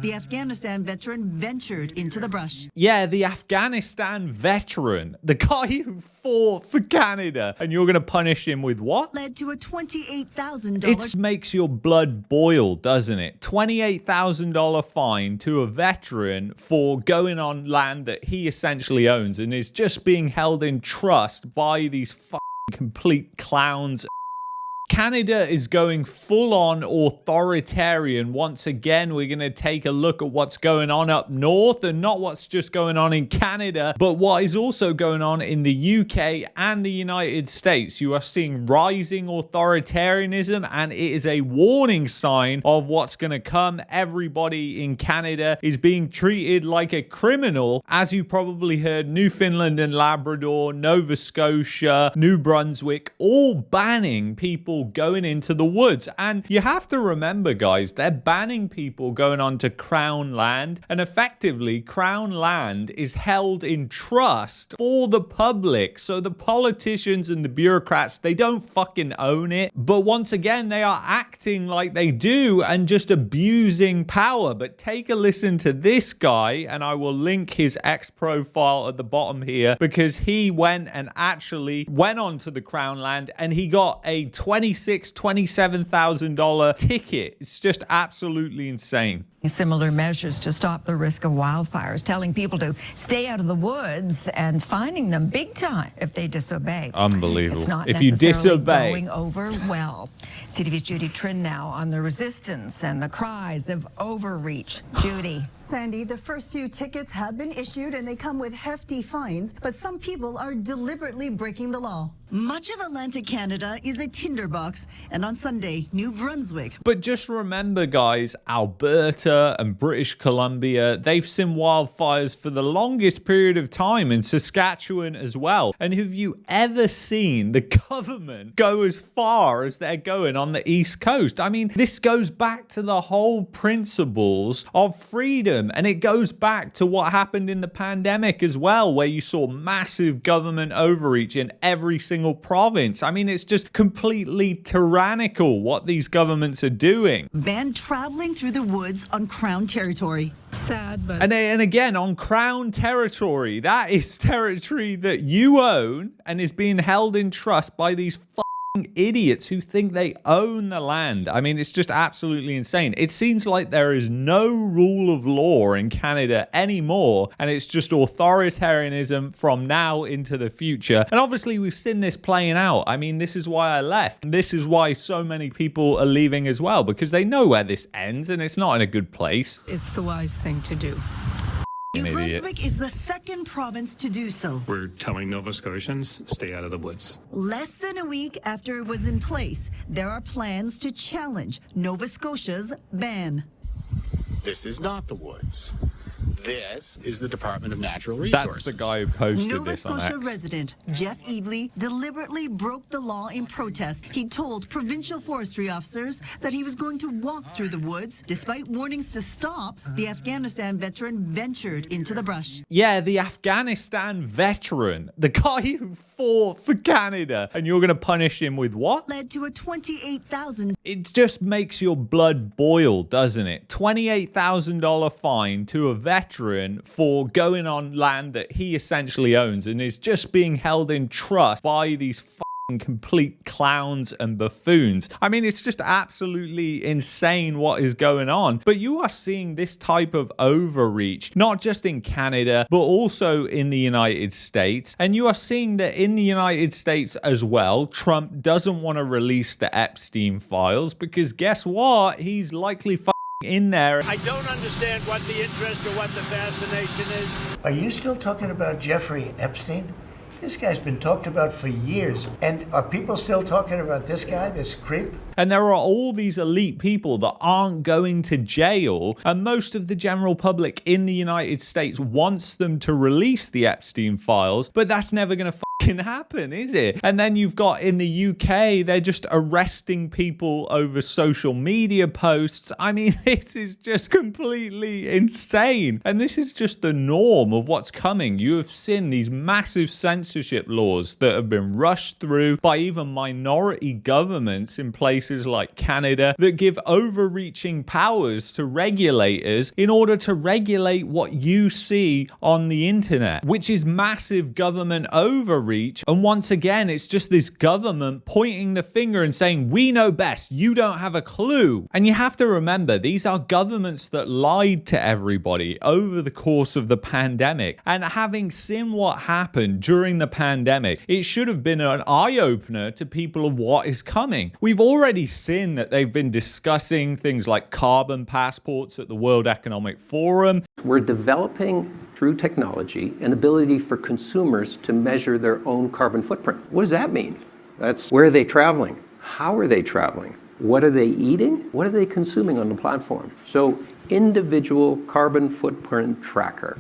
The Afghanistan veteran ventured into the brush. Yeah, the Afghanistan veteran, the guy who fought for Canada, and you're going to punish him with what? Led to a $28,000. It makes your blood boil, doesn't it? $28,000 fine to a veteran for going on land that he essentially owns and is just being held in trust by these complete clowns. Canada is going full-on authoritarian. Once again, we're going to take a look at what's going on up north, and not what's just going on in Canada, but what is also going on in the UK and the United States. You are seeing rising authoritarianism, and it is a warning sign of what's going to come. Everybody in Canada is being treated like a criminal. As you probably heard, Newfoundland and Labrador, Nova Scotia, New Brunswick, all banning people going into the woods. And you have to remember, guys, they're banning people going onto Crown land, and effectively Crown land is held in trust for the public. So the politicians and the bureaucrats, they don't fucking own it, but once again they are acting like they do and just abusing power. But take a listen to this guy, and I will link his X profile at the bottom here, because he went and actually went onto the Crown land and he got a $27,000 ticket. It's just absolutely insane. Similar measures to stop the risk of wildfires, telling people to stay out of the woods and fining them big time if they disobey. Unbelievable. It's not if you disobey. Going over well. CTV's Judy Trin now on the resistance and the cries of overreach. Judy. Sandy, the first few tickets have been issued and they come with hefty fines, but some people are deliberately breaking the law. Much of Atlantic Canada is a tinderbox, and on Sunday, New Brunswick. But just remember, guys, Alberta and British Columbia, they've seen wildfires for the longest period of time, in Saskatchewan as well. And have you ever seen the government go as far as they're going on the East Coast? I mean, this goes back to the whole principles of freedom, and it goes back to what happened in the pandemic as well, where you saw massive government overreach in every single province. I mean, it's just completely tyrannical what these governments are doing. Ban traveling through the woods on Crown territory. Sad, but... And again, on Crown territory, that is territory that you own and is being held in trust by these idiots who think they own the land. I mean, it's just absolutely insane. It seems like there is no rule of law in Canada anymore, and it's just authoritarianism from now into the future. And obviously we've seen this playing out. I mean, this is why I left. This is why so many people are leaving as well, because they know where this ends and it's not in a good place. It's the wise thing to do. New Brunswick is the second province to do so. We're telling Nova Scotians, stay out of the woods. Less than a week after it was in place, there are plans to challenge Nova Scotia's ban. This is not the woods. This is the Department of Natural Resources. That's the guy who posted Nova this on Scotia X. resident Jeff Evely deliberately broke the law in protest. He told provincial forestry officers that he was going to walk through the woods. Despite warnings to stop, the Afghanistan veteran ventured into the brush. Yeah, the Afghanistan veteran, the guy who fought for Canada, and you're going to punish him with what? Led to a $28,000. It just makes your blood boil, doesn't it? $28,000 fine to a veteran for going on land that he essentially owns and is just being held in trust by these complete clowns and buffoons. I mean, it's just absolutely insane what is going on. But you are seeing this type of overreach, not just in Canada, but also in the United States. And you are seeing that in the United States as well, Trump doesn't want to release the Epstein files because guess what? He's likely in there. I don't understand what the interest or what the fascination is. Are you still talking about Jeffrey Epstein? This guy's been talked about for years. And are people still talking about this guy, this creep? And there are all these elite people that aren't going to jail. And most of the general public in the United States wants them to release the Epstein files, but that's never going to happen, is it? And then you've got in the UK, they're just arresting people over social media posts. I mean, this is just completely insane. And this is just the norm of what's coming. You have seen these massive censorship laws that have been rushed through by even minority governments in places like Canada that give overreaching powers to regulators in order to regulate what you see on the internet, which is massive government overreach. And once again, it's just this government pointing the finger and saying, we know best, you don't have a clue. And you have to remember, these are governments that lied to everybody over the course of the pandemic. And having seen what happened during the pandemic, it should have been an eye-opener to people of what is coming. We've already seen that they've been discussing things like carbon passports at the World Economic Forum. We're developing, through technology, an ability for consumers to measure their own carbon footprint. What does that mean? That's where are they traveling? How are they traveling? What are they eating? What are they consuming on the platform? So individual carbon footprint tracker.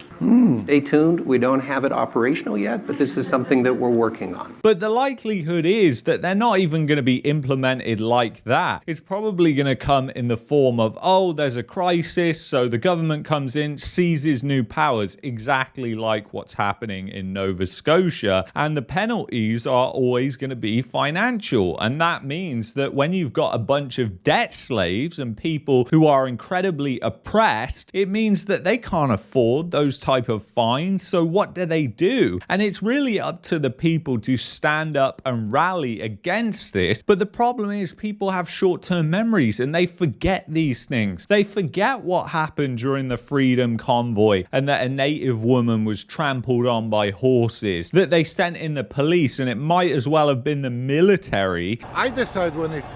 Stay tuned. We don't have it operational yet, but this is something that we're working on. But the likelihood is that they're not even going to be implemented like that. It's probably going to come in the form of, oh, there's a crisis, so the government comes in, seizes new powers, exactly like what's happening in Nova Scotia. And the penalties are always going to be financial. And that means that when you've got a bunch of debt slaves and people who are incredibly oppressed, it means that they can't afford those type of fines. So what do? And it's really up to the people to stand up and rally against this. But the problem is people have short-term memories and they forget these things. They forget what happened during the Freedom Convoy and that a native woman was trampled on by horses, that they sent in the police and it might as well have been the military. I decide when it's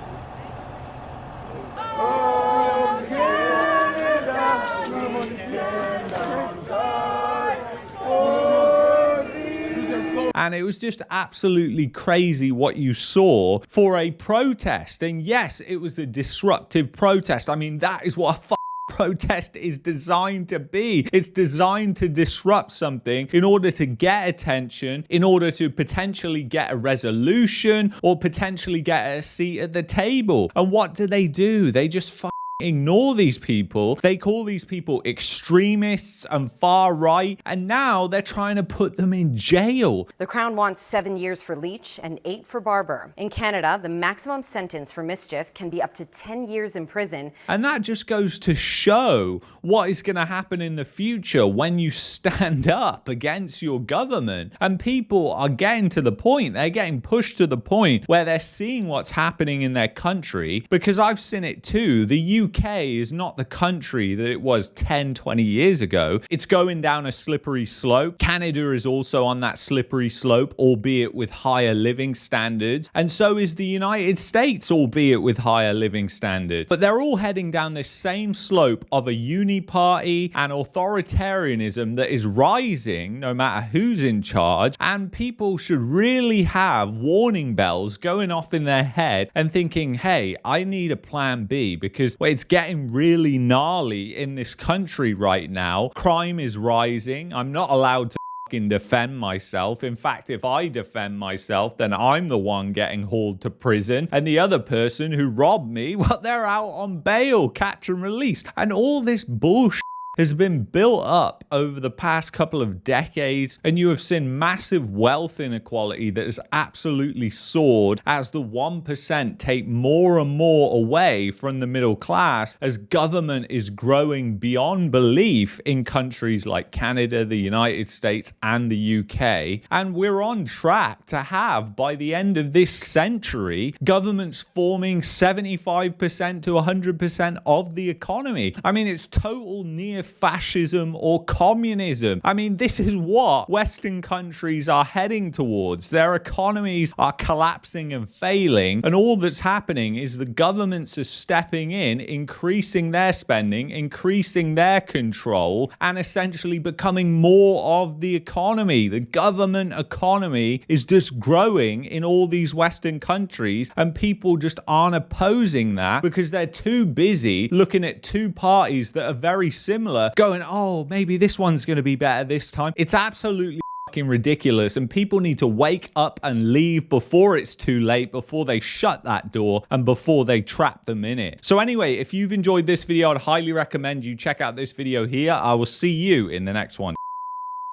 And it was just absolutely crazy what you saw for a protest. And yes, it was a disruptive protest. I mean, that is what a protest is designed to be. It's designed to disrupt something in order to get attention, in order to potentially get a resolution or potentially get a seat at the table. And what do? They just ignore these people. They call these people extremists and far right, and now they're trying to put them in jail. The Crown wants 7 years for Leach and 8 for Barber. In Canada, the maximum sentence for mischief can be up to 10 years in prison. And that just goes to show what is going to happen in the future when you stand up against your government. And people are getting to the point, they're getting pushed to the point where they're seeing what's happening in their country, because I've seen it too. The UK is not the country that it was 10, 20 years ago. It's going down a slippery slope. Canada is also on that slippery slope, albeit with higher living standards. And so is the United States, albeit with higher living standards. But they're all heading down this same slope of a uniparty and authoritarianism that is rising no matter who's in charge. And people should really have warning bells going off in their head and thinking, hey, I need a plan B, because it's getting really gnarly in this country right now. Crime is rising. I'm not allowed to defend myself. In fact, if I defend myself, then I'm the one getting hauled to prison. And the other person who robbed me, well, they're out on bail, catch and release. And all this bullshit has been built up over the past couple of decades, and you have seen massive wealth inequality that has absolutely soared as the 1% take more and more away from the middle class as government is growing beyond belief in countries like Canada, the United States, and the UK. And we're on track to have, by the end of this century, governments forming 75% to 100% of the economy. I mean, it's total near fascism or communism. I mean, this is what Western countries are heading towards. Their economies are collapsing and failing, and all that's happening is the governments are stepping in, increasing their spending, increasing their control, and essentially becoming more of the economy. The government economy is just growing in all these Western countries, and people just aren't opposing that because they're too busy looking at two parties that are very similar, going, oh, maybe this one's going to be better this time. It's absolutely ridiculous, and people need to wake up and leave before it's too late, before they shut that door and before they trap them in it. So anyway, if you've enjoyed this video, I'd highly recommend you check out this video here. I will see you in the next one.